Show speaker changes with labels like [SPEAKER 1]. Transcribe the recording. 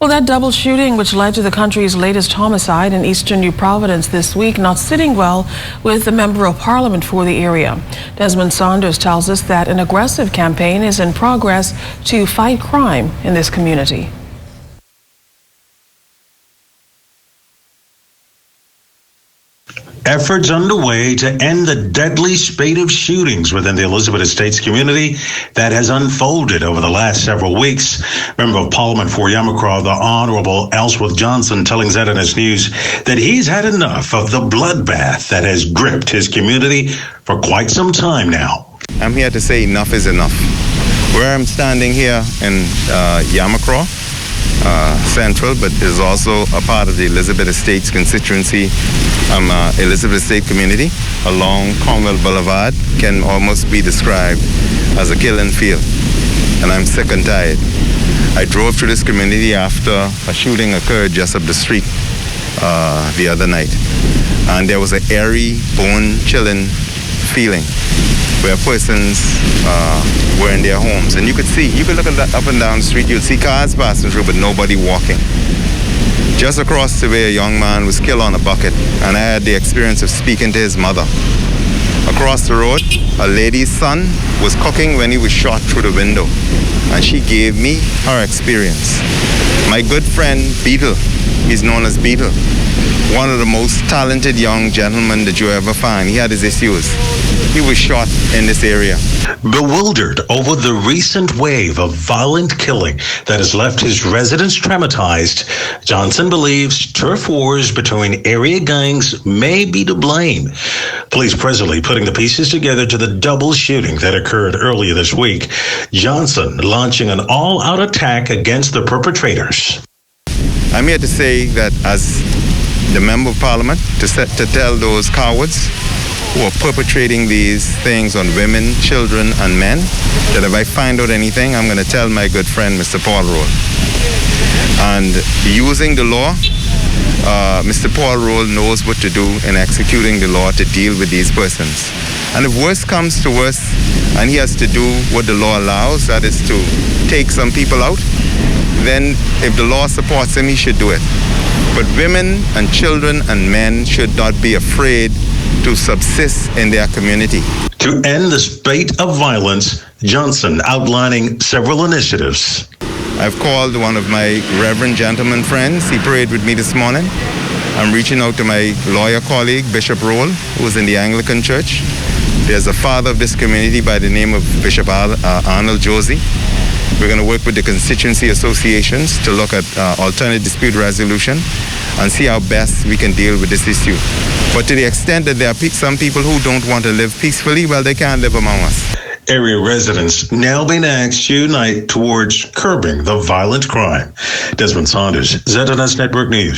[SPEAKER 1] Well, that double shooting, which led to the country's latest homicide in eastern New Providence this week, not sitting well with the member of parliament for the area. Desmond Saunders tells us that an aggressive campaign is in progress to fight crime in this community.
[SPEAKER 2] Efforts underway to end the deadly spate of shootings within the Elizabeth Estates community that has unfolded over the last several weeks. Member of Parliament for Yamacraw, the Honorable Ellsworth Johnson, telling ZNS News that he's had enough of the bloodbath that has gripped his community for quite some time now.
[SPEAKER 3] I'm here to say enough is enough. Where I'm standing here in Yamacraw, Central, but is also a part of the Elizabeth Estates constituency. Elizabeth Estate community along Cromwell Boulevard can almost be described as a killing field, and I'm sick and tired. I drove through this community after a shooting occurred just up the street the other night, and there was an eerie, bone-chilling feeling where persons were in their homes, and you could look up and down the street, you'd see cars passing through, but nobody walking. Just across the way, a young man was killed on a bucket, and I had the experience of speaking to his mother. Across the road, a lady's son was cooking when he was shot through the window, and she gave me her experience. My good friend, Beetle, he's known as Beetle, one of the most talented young gentlemen that you ever find. He had his issues. He was shot in this area.
[SPEAKER 2] Bewildered over the recent wave of violent killing that has left his residents traumatized, Johnson believes turf wars between area gangs may be to blame. Police presently putting the pieces together to the double shooting that occurred earlier this week. Johnson launching an all-out attack against the perpetrators.
[SPEAKER 3] I'm here to say that as the Member of Parliament, to tell those cowards who are perpetrating these things on women, children, and men, that if I find out anything, I'm going to tell my good friend, Mr. Paul Roll. And using the law, Mr. Paul Roll knows what to do in executing the law to deal with these persons. And if worse comes to worse, and he has to do what the law allows, that is to take some people out, then if the law supports him, he should do it. But women and children and men should not be afraid to subsist in their community.
[SPEAKER 2] To end the spate of violence, Johnson outlining several initiatives.
[SPEAKER 3] I've called one of my reverend gentleman friends. He prayed with me this morning. I'm reaching out to my lawyer colleague, Bishop Roll, who's in the Anglican Church. There's a father of this community by the name of Bishop Arnold Josie. We're going to work with the constituency associations to look at alternate dispute resolution and see how best we can deal with this issue. But to the extent that there are some people who don't want to live peacefully, well, they can't live among us.
[SPEAKER 2] Area residents now being asked to unite towards curbing the violent crime. Desmond Saunders, ZNS Network News.